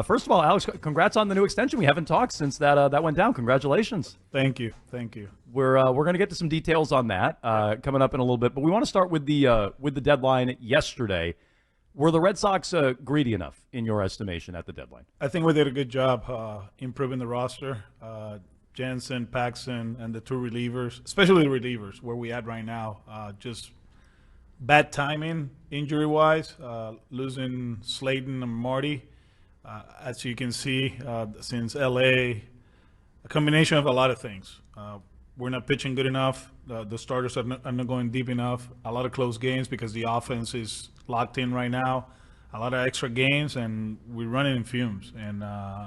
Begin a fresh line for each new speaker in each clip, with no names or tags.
First of all, Alex, congrats on the new extension. We haven't talked since that went down. Congratulations.
Thank you. Thank you.
We're going to get to some details on that coming up in a little bit, but we want to start with the deadline yesterday. Were the Red Sox greedy enough, in your estimation, at the deadline?
I think we did a good job improving the roster. Jansen, Paxton, and the two relievers, especially the relievers, where we at right now. Just bad timing, injury-wise, losing Slayton and Marty. As you can see, since LA, a combination of a lot of things. We're not pitching good enough. The starters are not going deep enough. A lot of close games because the offense is locked in right now. A lot of extra games, and we're running in fumes. And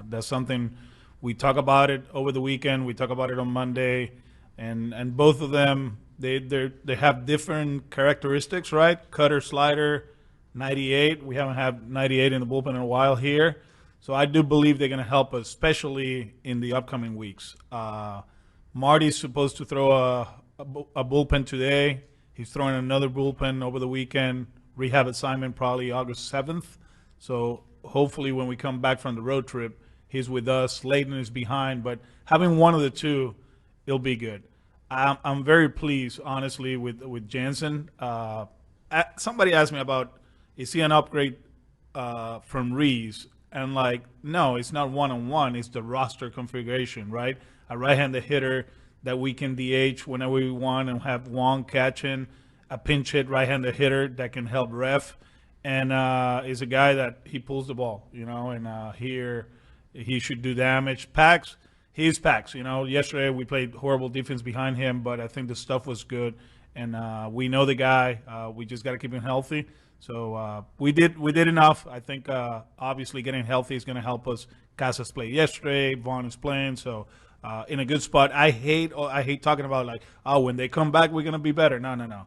that's something we talk about it over the weekend. We talk about it on Monday, and both of them they have different characteristics, right? Cutter, slider, 98. We haven't had 98 in the bullpen in a while here. So I do believe they're going to help us, especially in the upcoming weeks. Marty's supposed to throw a bullpen today. He's throwing another bullpen over the weekend. Rehab assignment probably August 7th. So hopefully when we come back from the road trip, he's with us. Leighton is behind. But having one of the two, it'll be good. I'm very pleased, honestly, with Jansen. Somebody asked me about, is he an upgrade from Reese? And no, it's not one-on-one. It's the roster configuration, right? A right-handed hitter that we can DH whenever we want and have Wong catching, a pinch hit right-handed hitter that can help ref, and is a guy that he pulls the ball, and here he should do damage. Pax, he's Pax, Yesterday we played horrible defense behind him, but I think the stuff was good, and we know the guy. We just got to keep him healthy. So we did enough. I think obviously getting healthy is going to help us. Casas played yesterday. Vaughn is playing, so in a good spot. I hate talking about when they come back we're going to be better. No.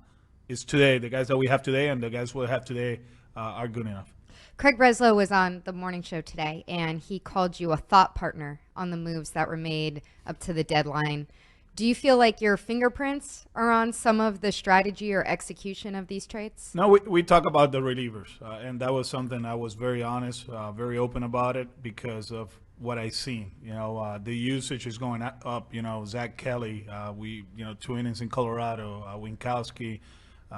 It's today. The guys that we have today and the guys we'll have today are good enough.
Craig Breslow was on the morning show today, and he called you a thought partner on the moves that were made up to the deadline. Do you feel like your fingerprints are on some of the strategy or execution of these trades?
No, we talk about the relievers, and that was something I was very honest, very open about it because of what I seen. The usage is going up. Zach Kelly, 2 innings in Colorado, Winkowski.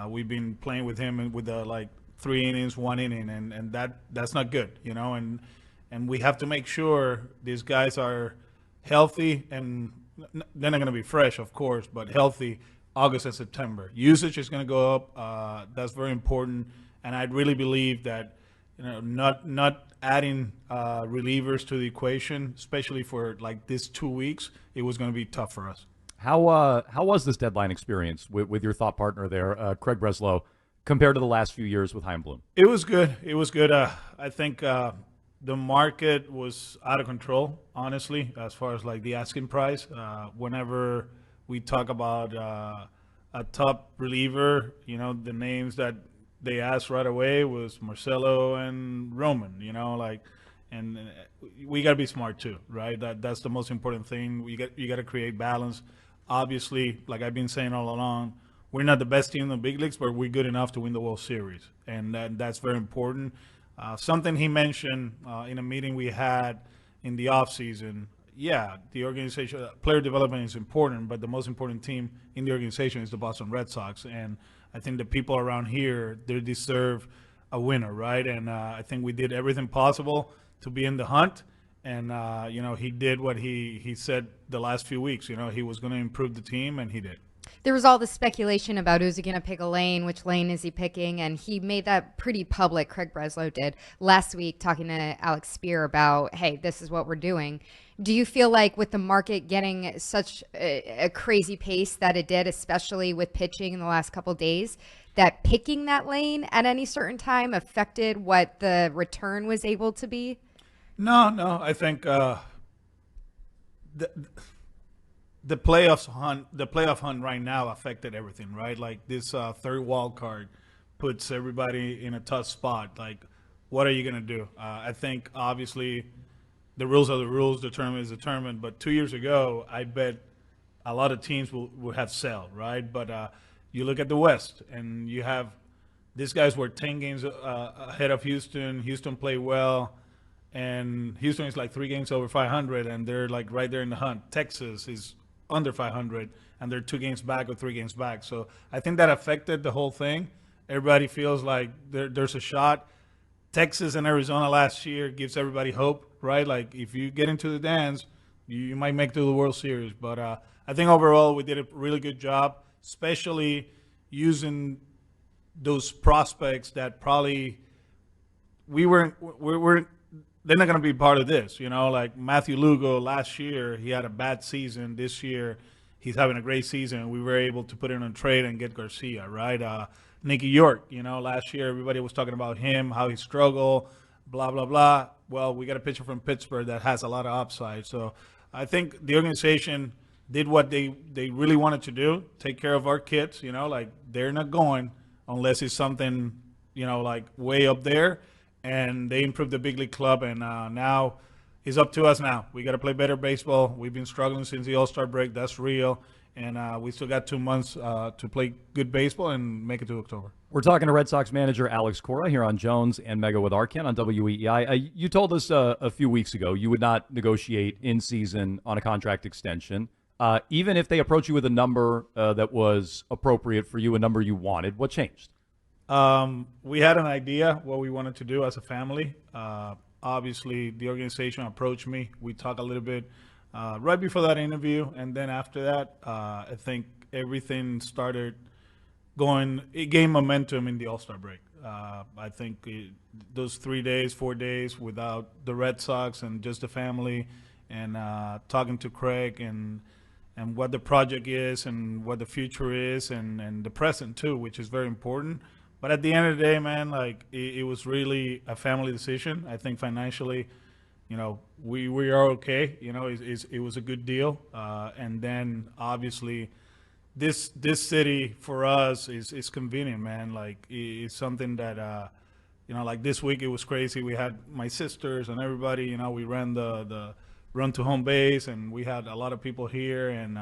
We've been playing with him with the 3 innings, 1 inning, and that's not good. And we have to make sure these guys are healthy and. They're not going to be fresh, of course, but healthy August and September. Usage is going to go up. That's very important. And I really believe that not adding relievers to the equation, especially for this 2 weeks, it was going to be tough for us.
How was this deadline experience with your thought partner there, Craig Breslow, compared to the last few years with Chaim Bloom?
It was good. I think the market was out of control, honestly, as far as the asking price. Whenever we talk about a top reliever, the names that they asked right away was Marcelo and Roman, and we got to be smart too, right? That's the most important thing. You got to create balance. Obviously, like I've been saying all along, we're not the best team in the big leagues, but we're good enough to win the World Series, and that's very important. Something he mentioned in a meeting we had in the offseason, the organization, player development is important, but the most important team in the organization is the Boston Red Sox. And I think the people around here, they deserve a winner, right? And I think we did everything possible to be in the hunt. And, he did what he said the last few weeks. He was going to improve the team, and he did.
There was all the speculation about who's he going to pick a lane, which lane is he picking, and he made that pretty public, Craig Breslow did, last week talking to Alex Spear about, hey, this is what we're doing. Do you feel like with the market getting such a crazy pace that it did, especially with pitching in the last couple of days, that picking that lane at any certain time affected what the return was able to be?
No, I think the playoff hunt right now affected everything, right? This third wild card puts everybody in a tough spot. What are you going to do? I think obviously the rules are the rules, determined is determined. But 2 years ago, I bet a lot of teams will have sell, right? But you look at the West, and you have these guys were 10 games ahead of Houston. Houston played well. and Houston is like 3 games over 500, and they're like right there in the hunt. Texas is under 500, and they're 2 games back or 3 games back. So I think that affected the whole thing. Everybody feels like there's a shot. Texas and Arizona last year gives everybody hope, right? Like if you get into the dance, you might make it to the World Series. But I think overall we did a really good job, especially using those prospects that probably we're they're not going to be part of this, like Matthew Lugo last year, he had a bad season. This year he's having a great season. We were able to put in a trade and get Garcia, right? Nicky York, last year everybody was talking about him, how he struggled, blah, blah, blah. Well, we got a pitcher from Pittsburgh that has a lot of upside. So I think the organization did what they really wanted to do, take care of our kids, like they're not going unless it's something, like way up there. And they improved the big league club, and now it's up to us now. We got to play better baseball. We've been struggling since the All-Star break. That's real. And we still got 2 months to play good baseball and make it to October.
We're talking to Red Sox manager Alex Cora here on Jones and Mego with Arkin on WEEI. You told us a few weeks ago you would not negotiate in season on a contract extension, even if they approach you with a number that was appropriate for you, a number you wanted. What changed?
We had an idea what we wanted to do as a family. Obviously, the organization approached me. We talked a little bit right before that interview, and then after that, I think everything started going. It gained momentum in the All-Star break. I think those 3 days, 4 days without the Red Sox and just the family, and talking to Craig and what the project is and what the future is and the present too, which is very important. But at the end of the day, man, like it was really a family decision. I think financially, we are okay. It was a good deal. And then obviously, this city for us is convenient, man. Like it's something that like this week it was crazy. We had my sisters and everybody. We ran the run to home base, and we had a lot of people here. And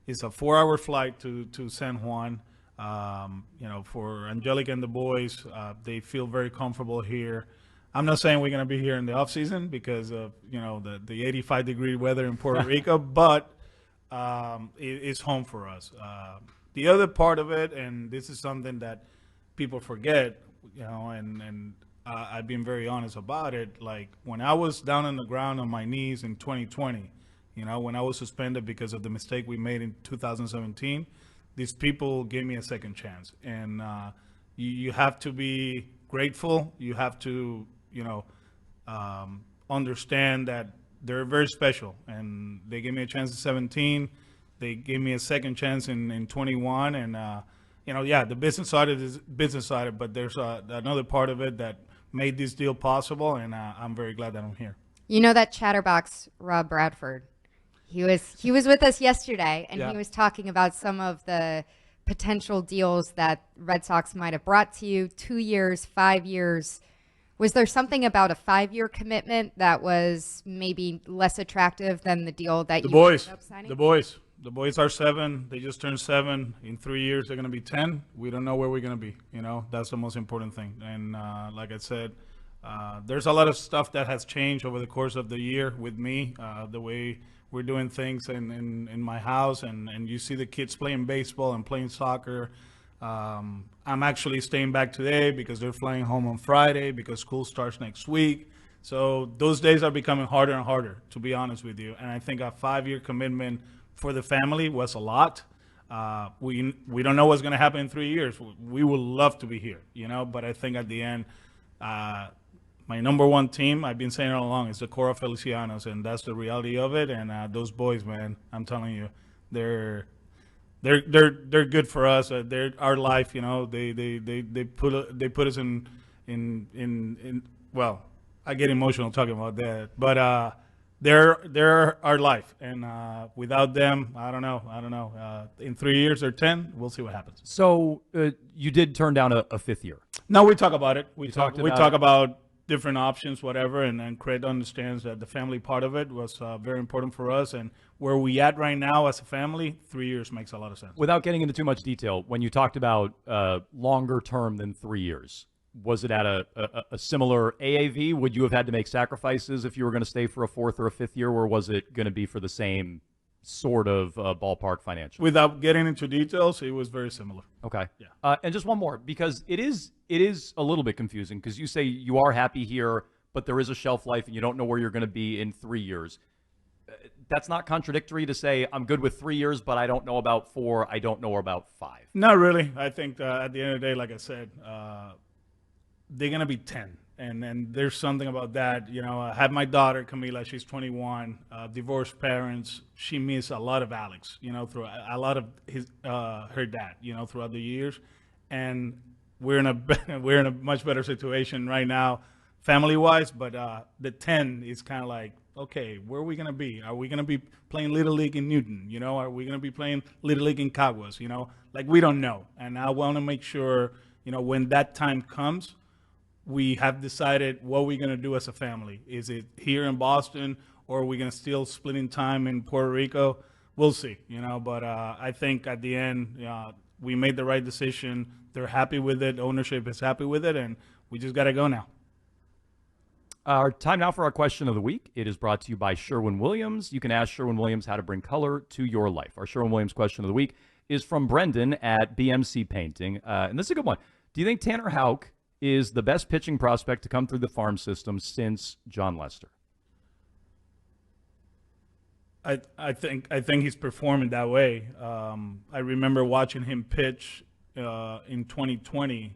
it's a 4-hour flight to San Juan. For Angelica and the boys, they feel very comfortable here. I'm not saying we're going to be here in the off season because of the 85-degree weather in Puerto Rico, but it's home for us. The other part of it, and this is something that people forget, and I've been very honest about it. Like when I was down on the ground on my knees in 2020, when I was suspended because of the mistake we made in 2017. These people gave me a second chance, and you have to be grateful. You have to, understand that they're very special, and they gave me a chance at 17. They gave me a second chance in 21, and the business side is business side, but there's another part of it that made this deal possible, and I'm very glad that I'm here.
That chatterbox Rob Bradford. He was with us yesterday, and
Yeah.
he was talking about some of the potential deals that Red Sox might have brought to you, 2 years, 5 years. Was there something about a 5-year commitment that was maybe less attractive than the deal that you ended up signing?
The boys are 7. They just turned 7. In 3 years, they're going to be 10. We don't know where we're going to be. That's the most important thing. And like I said, there's a lot of stuff that has changed over the course of the year with me, the way we're doing things in my house, and you see the kids playing baseball and playing soccer. I'm actually staying back today because they're flying home on Friday because school starts next week. So those days are becoming harder and harder, to be honest with you. And I think a 5-year commitment for the family was a lot. We don't know what's going to happen in 3 years. We would love to be here, but I think at the end, my number one team, I've been saying it all along, is the Cora Felicianos, and that's the reality of it. And those boys, man, I'm telling you, they're good for us. They're our life, They put us in. Well, I get emotional talking about that, but they're our life, and without them, I don't know. In 3 years or 10, we'll see what happens.
So you did turn down a 5th year.
No, we talk about it. We
talk
about different options, whatever, and Craig understands that the family part of it was very important for us, and where we at right now as a family, 3 years makes a lot of sense.
Without getting into too much detail, when you talked about longer term than 3 years, Was it at a similar AAV? Would you have had to make sacrifices if you were going to stay for a fourth or a fifth year, or was it going to be for the same sort of ballpark financially?
Without getting into details, it was very similar.
Okay.
Yeah.
And just one more, because it is a little bit confusing, because you say you are happy here, but there is a shelf life and you don't know where you're going to be in 3 years. That's not contradictory to say I'm good with 3 years, but I don't know about 4. I don't know about 5.
Not really. I think at the end of the day, like I said, they're going to be 10. And there's something about that. You know, I have my daughter, Camila. She's 21, divorced parents. She missed a lot of Alex, you know, through a lot of her dad, you know, throughout the years. And we're in a much better situation right now, family-wise. But the 10 is kind of like, okay, where are we going to be? Are we going to be playing Little League in Newton? You know, are we going to be playing Little League in Caguas? You know, like we don't know. And I want to make sure, you know, when that time comes, we have decided what we're going to do as a family. Is it here in Boston, or are we going to still splitting time in Puerto Rico? We'll see, you know, but I think at the end, we made the right decision. They're happy with it. Ownership is happy with it, and we just got to go now.
Our time now for our question of the week. It is brought to you by Sherwin-Williams. You can ask Sherwin-Williams how to bring color to your life. Our Sherwin-Williams question of the week is from Brendan at BMC Painting. And this is a good one. Do you think Tanner Houck is the best pitching prospect to come through the farm system since John Lester?
I think he's performing that way. I remember watching him pitch in 2020,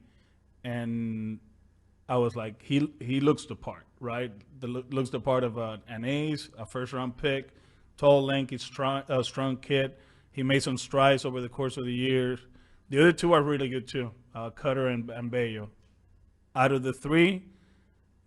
and I was like, he looks the part, right? Looks the part of an ace, a first-round pick, tall, lanky, strong kid. He made some strides over the course of the years. The other two are really good too, Cutter and Bello. Out of the three,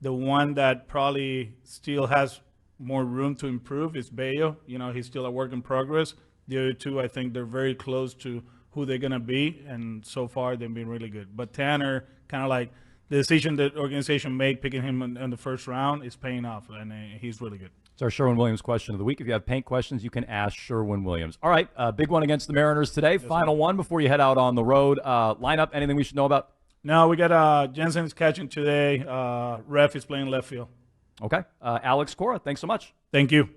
the one that probably still has more room to improve is Bello. You know, he's still a work in progress. The other two, I think they're very close to who they're going to be, and so far they've been really good. But Tanner, kind of like the decision that organization made picking him in the first round is paying off, and he's really good.
It's our Sherwin-Williams question of the week. If you have paint questions, you can ask Sherwin-Williams. All right, big one against the Mariners today.
Yes,
Final one before you head out on the road. Lineup, anything we should know about?
No, we got Jensen's catching today. Ref is playing left field.
Okay. Alex, Cora, thanks so much.
Thank you.